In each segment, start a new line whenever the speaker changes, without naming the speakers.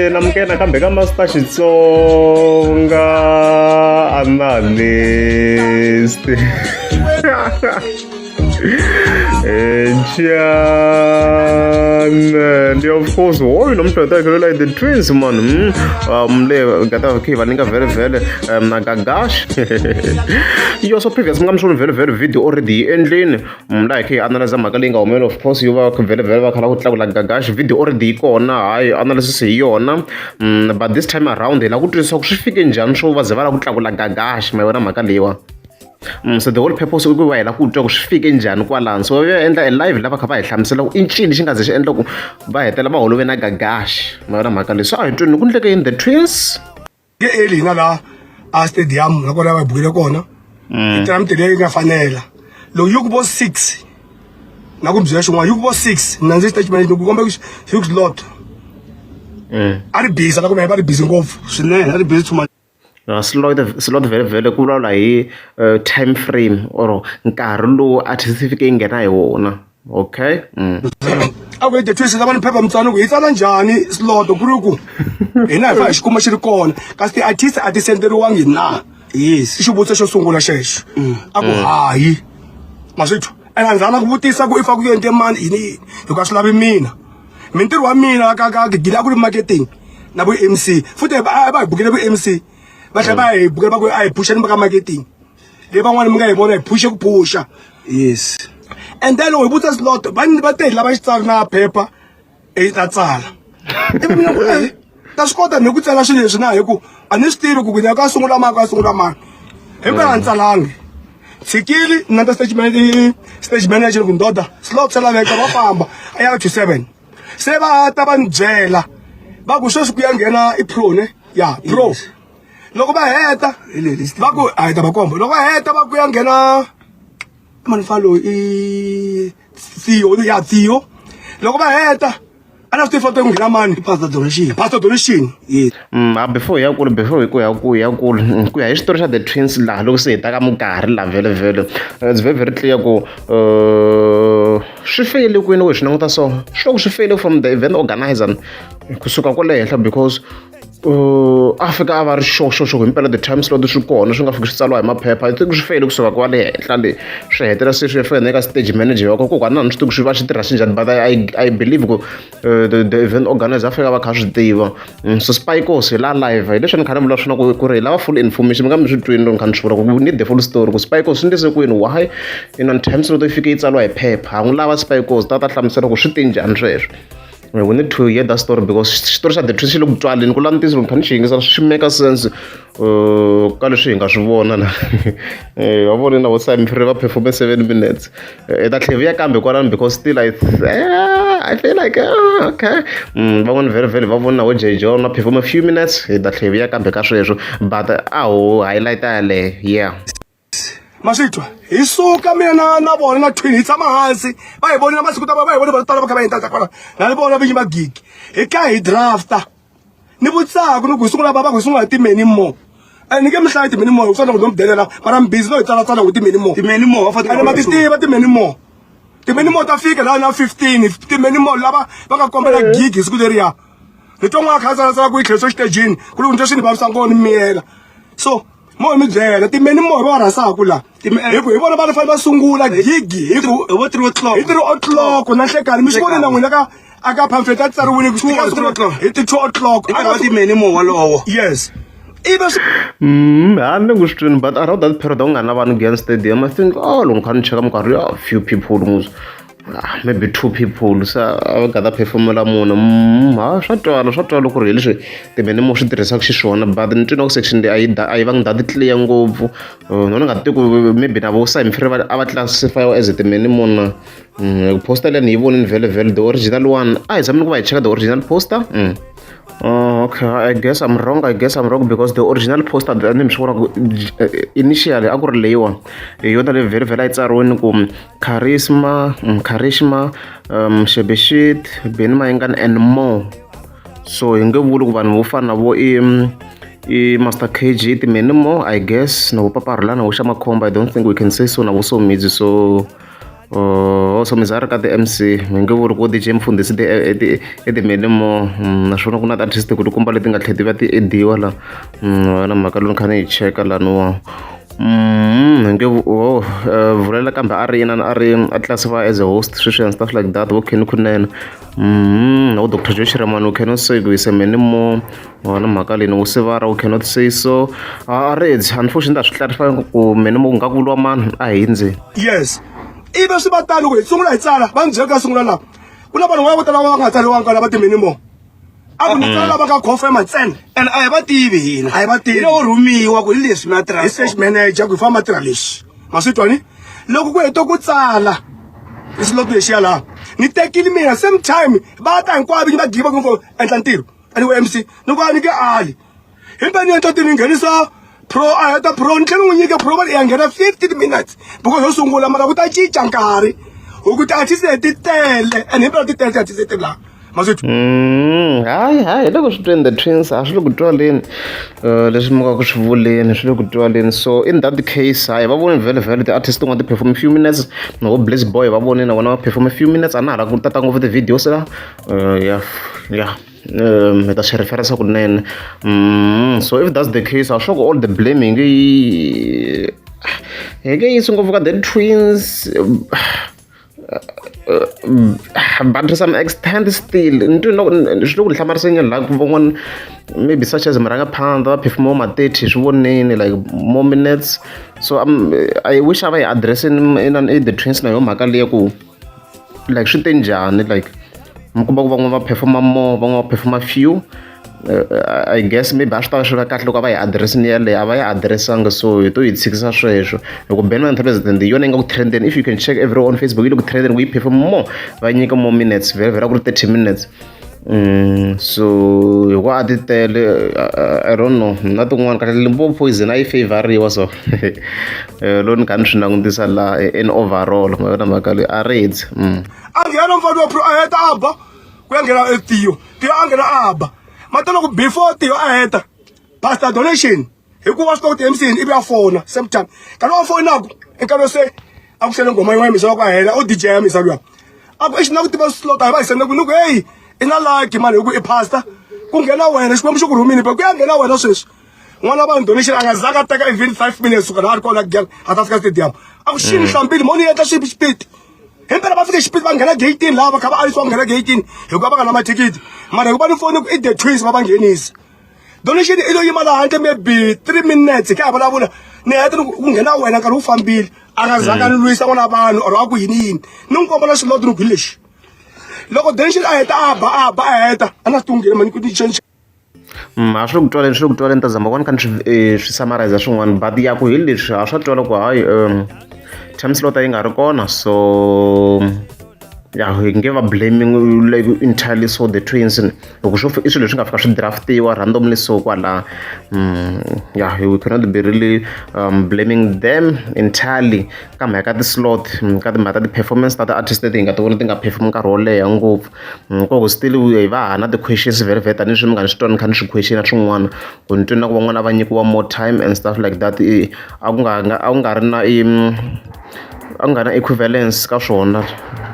namkena kambe ka Master Xitsonga analyst and of course hoy nomhlota ke like the twins man le gata ke vaninga very nagagash you also previous ngamshona very video already endlini like analyze mhaka leyi nga humelela of course you va very va khala ku tlakula gagash video already kona hayi analysis hi yona but this time around la ku twisisa ku swi fike njhani swo va ze va la ku tlakula gagash mayona mhaka leyiwa so the whole purpose ku va hela ku twa ku swi fike njhani kwalani so va endla a live lava kha va hi hlamusela ku i ncini xi nga ze xi endla ku va hetela va holove na gagash mayona mhaka leyi so a hi twini ku ndleke in the twins
ke eli na la a stadium la kona va bukile kona itram tele nga fanela lo yukubo 6 na ku byela xin'wana yukubo 6 na ndzi stage management ku komba ku huge lot ari busy la ku va ri busy ngopfu swinene ari busy too much
slot very ku vulavula hi time frame or nkarhi lowu artist fike yi nghena hi wona okay
a ku the twist lava ni phepha mitsano ku yi tsala njhani slot ku ri ku hina hi fa hi xikuma xi ri kona kasi ti-artist a ti senderiwangi na yes i xivutiso xo sungula xexo a ku hayi maswithu ena ndzana ku vutisa ku i fa ku endle mani yini hikuva swi lavi mina mintirho wa mina ka gigila ku ri marketing na vu MC futhi va hi bukile vu MC va tlhela va hi bukela va ku a hi pusha ni ka marketing leyi van'wani mi nga hi vona hi pushe ku pusha yes and then loko hi vutisa slot va te hi lava xitsalo na phepha i ta tsala ivi mina ku ta swi kota ni ku tsala swilo leswi na hi ku a ni swi tivi ku ku ka sungula mani hi ku a ni tsalangi tshikili na ta stage manager ku ndoda slot swi laveka va famba a ya 27 se va ta va ni byela va ku sweswi ku ya nghena i pro ne ya pro loko va heta va ku a hi ta va komba loko va heta va ku ya nghena mani falo i Theo loko va heta a na swi tivi foto ku nghena mani pastor donation yes
before ya ku ya ku ya hi xitori xa the twins laha loko se hita ka minkarhi la vele it's very clear ku swi feyile kwini we swi languta so sure ku swi feyile from the event organizer kusuka kwale henhla because a fika a va ri xoxo himpela the time slot swi kona swi nga fiki swi tsariwa hi maphepha i think swi feyile kusuka kwale henhla le swi hetela se swi ya fika eka stage manager wa kokwana ni swi tivi swi va swi tirha xi njhani but I believe ku the event organizer a fika va kha swi tiva so Spikos hi la live hi leswi ni kha ni vula swona ku ri hi lava full information mi nga mi swi twini ni kha ni swi vula ku we need the full story ku Spikos swi ndlise kwini why time slot yi fike yi tsariwa hi phepha a n'wi lava Spikos ta hlamusela ku swi te njhani sweswo we need to hear that story because xitori xa the twist xi le ku tswaleni ku langutisisa loko kha ni xi yingisela swi make sense ka leswi hi nga swi vona na va vone na vo Simon va performe 7 minutes ta tlhela ya kambe kwalani because still I feel like okay van'wana very va vona na vo JJ na perform a few minutes ta tlhela ya kambe ka sweswo but highlight yale yeah
maswitwa hi suka mina na vona na twin hi tshama hansi va hi vonile masiku ta va hi vone va tala va kha va endla kwala na ni vona vinyi va gig hi ka hi drafta ni vutsaka ni ku hi sungula va ku hi sungula hi timeni mo ni nge mi hlayi timeni mo hi swa loko no mi delela mara mi busy no hi tsalatsala ku timeni mo va fanele ma ti tiva timeni mo ta fika la na 15 timeni mo lava va nga kombela gig hi siku leriya ni twa n'wana kha tsalatsala ku yi tlheriswa xitejini ku ri ku ni twa swi ni vavisa ngoni mi miyela so mo mi byela timeni mo va rhasaku la hi ku hi vona va fanele va sungula gigi hi ku hi 3 o'clock na nhlekani mi swi vone na n'wina aka pamphlet a tsariwile ku hi 2 o'clock a va timeni mo walowo yes ibe
ni ku swi twini but around that period u nga na vanhu Giant Stadium I think loko kha ni cheka minkarhi ya few people maybe 2 people se a nga ta phefumela munhu swa twala ku ri hi leswi timeni mo swi tirhisaka xiswona but ni twini ku section leyi a yi va ngi dati clear ngopfu nona nga tivi ku maybe na vo Simon a va classify as timeni mo na poster leyi ni yi vonini vele the original one a hi zamini ku va hi cheka the original poster okay I guess I'm wrong because the original poster ni mi swi vona ku initially a ku ri leyiwa hi yona leyi very yi tsariwini ku Karishma Shebeshit Benny Mayengani and more so hi nge vuli ku vanhu vo fana na vo i Master KG timeni mo I guess na vo Papa Rhulana vo xa Makhomba I don't think we can say so na vo Somizi so so mi za ri ka ti-MC mi nge vuri ku DJ Mfundhisi i timele mo naswona ku na ti-artist kulukumba leti nga tlhela ti va ti ediwa la na mhaka lowu ni kha ni yi cheka laniwa nge vulela kambe a ri yinani a classify as a host sweswi and stuff like that vo kheni kunene no Dr. Joe Shiramani we cannot say ku yise many more na mhaka leyi wo Sivara we cannot say so a redzi unfortunately a swi clarify ku mene mo ku nga vuliwa mani a hi ndzeni
yes ibe swi va tani ku hi sungula hi tsala va ni byela ka sungula laha ku na vanhu va tala va nga tsaliwanga lava timini mo a ku ni tsala lava ka confirm ntsena
and a hi va tivi hina
a hi va tivi
loko rhumiwa ku hi leswi na tirha
hi stage manager ku hi famba tirha lexi ma swi twani loko ku heta ku tsala hi slot lexiya laha ni tekile mina same time va ta hinkwavo va giva ku endla ntirho anyway MC ni ku a ni ke ali himbe ni endla ni nghenisa pro a heta pro ni tlhela n'wi nyike pro va ya nghena 15 minutes because yo sungula mara ku ta cinca nkarhi hi ku ti-artist ti tele and himpela ti tele ti-artist laha ma swi
hayi loko swi twini the twins a swi le ku twaleni leswi mi nga ku swi vuleni swi le ku twaleni so in that case hayi va voni vhele ti-artist tin'wana ti perform few minutes no Blaze Boy va voni na vona va perform a few minutes a na hala ku tata ngopfu ti-videos la ya mi ta swi referensa kunene so if that's the case a sure ku all the blaming hi nge yisi ngopfu ka the twins but to some extent still swi le ku hlamariseni la ku van'wana maybe such as Marangaphandle va perform ma 30 swi voneni like more minutes so I wish a va hi addressing the twins na yo mhaka leya ku like swi te njhani like mi kuma ku van'wana va performa more van'wana va performa few I guess maybe a swi ta swi va kahle loko a va hi addressini yaleyo a va yi addressanga so hi to hi tshikisa sweswo loko Ben Van President hi yona yi nga ku trendeni if you can check everyone on Facebook yi le ku trendeni ku yi perform more va nyika more minutes vhela ku ri 30 minutes so hikuva a ti tele I don't know na tin'wana kahle Limpopo Poison a yi favoriwa so loko ni kha ni swi langutisa laha in overall ma yona mhaka leyi a redzi
a nghena mfana wa pro a heta aba ku ya nghena Tiyo a nghena aba mata loko before Tiyo a heta pastor donation hikuva swi tiva MC ivi ya fona same time kana wa fonaku eka se a ku xele ngoma yin'wana misava ku hela o DJ ya misava ya a ku exina ku tiva slot a va hi senda ku ni ku hey ina like mani hi ku i pastor ku nghena wena xikwembu xi ku rhumini ku ya nghena wena sweswi n'wana va donation a nga zaka teka even 5 minutes suka na a ri kona gyal a ta fika stadium a ku xini hlambili moni endla swipiti himpela va fika xipiti va nghena gate laha va kha va alisiwa nghena gate hikuva va nga na mathikithi mara hikuva ni foni ku i the twins va nghenisa donation i lo yima laha handle maybe 3 minutes kha ha vulavula ni heta ku nghena wena nkarhi wu fambile a nga zanga ni lwisa n'wana vanhu or a ku yini ni n'wi komba na xiloti ni ku hi lexi loko donation a heta a ba a heta a na swi tungile mani ku ti change
a swi le ku twaleni ta zama kona kha ni swi summarize swin'wana but ya ku hi leswi a swa twala ku hayi time slot yi nga ri kona so hi nge va blaming like entirely so the twins loko i swilo leswi nga fika swi draftiwa randomly so kwala we cannot be really blaming them entirely ka mhaka ti-slot ka timhaka ti-performance ta ti-artist leti hi nga ti vona ti nga perform nkarhi wo leha ngopfu koko still hi va hana ti-questions very tanihileswi mi nga ni swi twa ni kha ni swi questiona swin'wana ku ni twini na ku van'wana va nyikiwa more time and stuff like that a ku nga ri na a ku nga na equivalence ka swona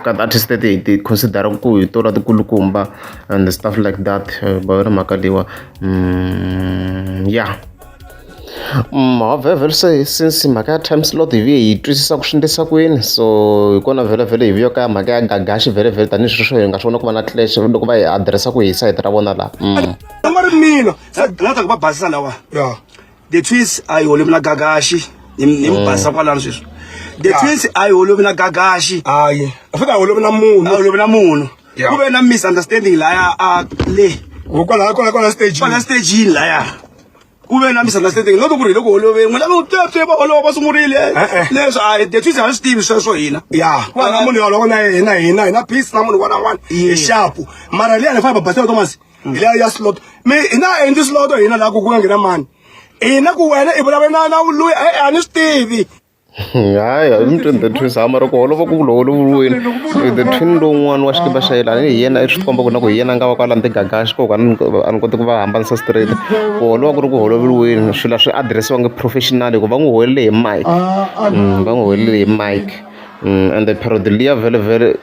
ka ti-artist leti hi ti considera ku hi tona tikulukumba and stuff like that va yona mhaka leyiwa vhele se since mhaka ya time slot hi hi twisisa ku swi endlisa kwini so hi kona vhele hi vuyo ka mhaka ya gagashi vhele tanihileswi swo hi nga swona ku va na clash loko va hi addressa ku hi sayiti ra vona laha
a nga ri mina
na ta ku va basisa lawa the twins a yi holovi na gagashi ni mi basisa kwalano sweswi the twins a yi holovi na gagashi
hayi a fika a holovi na munhu
a holovi na munhu ku ve na misunderstanding laya a le
kwala
stage yini laya ku ve na misunderstanding loko ku ri loko holoveni n'wina mi twe va holova va sungurile leswi a the twins a swi tivi sweswo hina
ku na munhu yalovo na hina hi na peace na munhu n'wana n'wana hi xapu mara liya ni fane va basela Thomas hi liya ya slot hi na endli slot hina laha ku ya nghena mani hina ku wena i vulavula na luyi a ni swi tivi
hayi umntwini the twins mara ku holova ku holoviweni the twin lowun'wana wa xikipa xa yelani hi yena i swi komba ku na ku hi yena a nga va kwalani tigagaxi koko a ni koti ku va hambanisa straight ku holova ku ri ku holoveriweni swilo swi addressiwangi professional hikuva va n'wi holele hi mike va n'wi holele hi mike and the period liya vele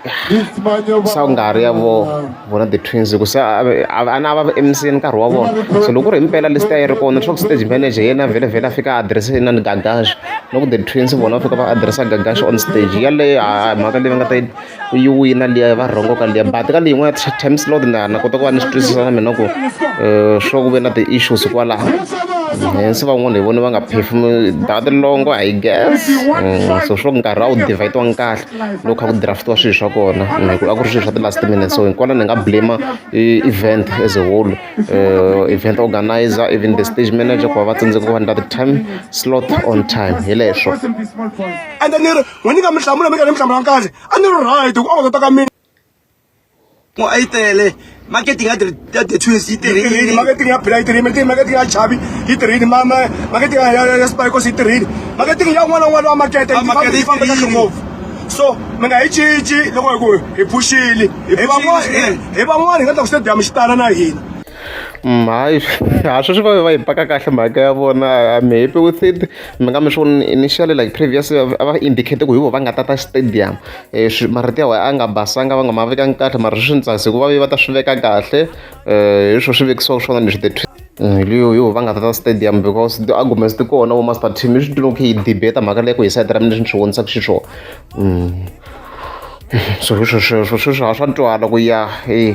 sa u nga ri ya vona the twins ku se a na va MC nkarhi wa vona so loko ri impela list yi ri kona swa ku stage manager yena vele a fika address na ni Gagash loko the twins vona fika va addressa Gagash on stage yaleyo mhaka leyi va nga ta yi wina liya va rhongo ka liya but ka leyin'wana time slot na kota ku va ni swi twisisa na mina ku sure ku ve na ti-issues kwalaho hense van'wana hi vona va nga perform that long I guess so sure nkarhi a wu divide-iwanga kahle loko kha ku draftiwa swilo swa kona a ku ri swilo swa ti-last minute so hinkwala ni nga blame event as a whole event organizer even the stage manager ku va va tsandzeka ku vandla the time slot on time hi leswo
and then when ni nga mi hlamula mi nga ni mi hlamula kahle a ni ri right ku a ta ka mina
mo a yi tele marketing ya the twins yi tirhile
marketing ya Phila yi tirhile marketing ya Chabi yi tirhile marketing ya Spikes yi tirhile marketing ya n'wana wa market yi famba kahle ngopfu so mi nga yi cinci loko hi ku hi pushile hi van'wana hi nga ta ku stadium xi tala na hina
hayi sweswi va hi paka kahle mhaka ya vona I'm happy with it mi nga mi swi vona initially like previous va indicate ku hi vo va nga tata stadium marito ya a nga basanga va nga ma vekangi kahle mara swi tsakisi ku va ta swi veka kahle hi swo swi vekisiwaka swona leswi hi va nga tata stadium because ti-arguments ti kona vo master team i swi twi loko hi debate mhaka leyi ku hi sayiti ra mina leswi ni swi vonisaka xiswona so swa twala ku ya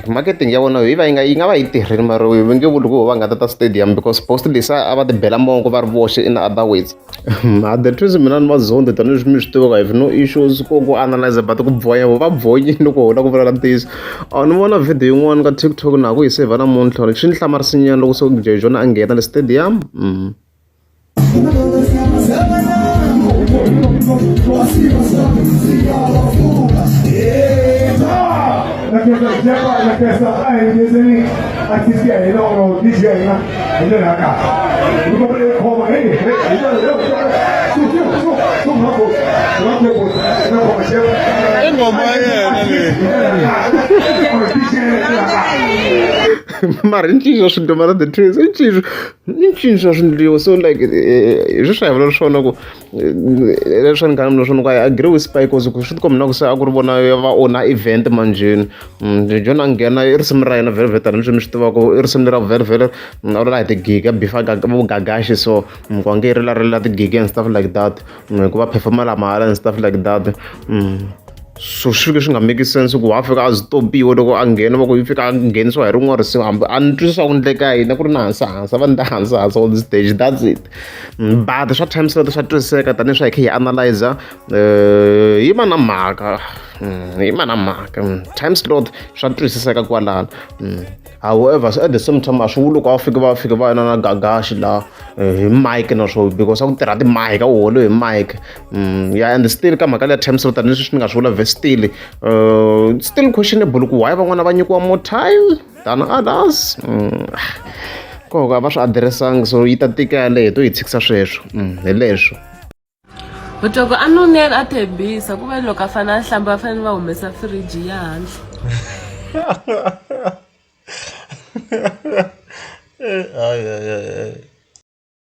marketing ya vona yi nga va yi tirhile mara hi nge vuli ku va nga tata stadium because post lesa a va ti bela mongo va ri voxe in other ways the twins mina ni va zonde tani leswi mi swi tivaka if no issues ku analyze but ku boya va boyini loko hona ku vulavula ntiyiso a ni vona video yin'wana ka TikTok na ku hi save na muntlhontlho swi ni hlamarisinyana loko se Jejona a nghena le stadium mara i cinca swilo mara the twins i cinca swilo so like hi swi hi vula swona ku leswi ni nga na swona ku I agree with Spikes ku swi tikomba na ku se a ku ri vona va ona event manjeni Jejona a nghena i risimu ra yena vhele tani leswi mi swi tivaka i risimu lera vhele a ri la hi tigigi a bifa vo Gagashi so ku a nge i rilalela tigigi and stuff like that ku va performa la mahala and stuff like that so swi fike swi nga make sense ku wa fika a stopiwe loko a nghena va ku yi fika a nghenisiwa hi rin'wana risimu hambi a ni twisisa ku ndleka hina ku ri na hansi va ndla hansi on the stage that's it but swa time slot swa twisiseka tanihi swa hi kha hi analyzer yi va na mhaka time slot swa twisiseka kwalano however at the same time a swi vuli loko va fika va yena na Gagashi laha hi mic na swo because a ku tirha ti-mic a wu holo hi mic and still ka mhaka leya time slot tani leswi swi ni nga swi vula still questionable ku why van'wana va nyikiwa more time than others koka va swi addressanga so yi ta tika yaleyo hi to yi tshikisa sweswo hi leswo
Butoko a nonela a tshembisa ku ve loko a fanele a hlamba va fanele va humesa firiji ya handle
ay.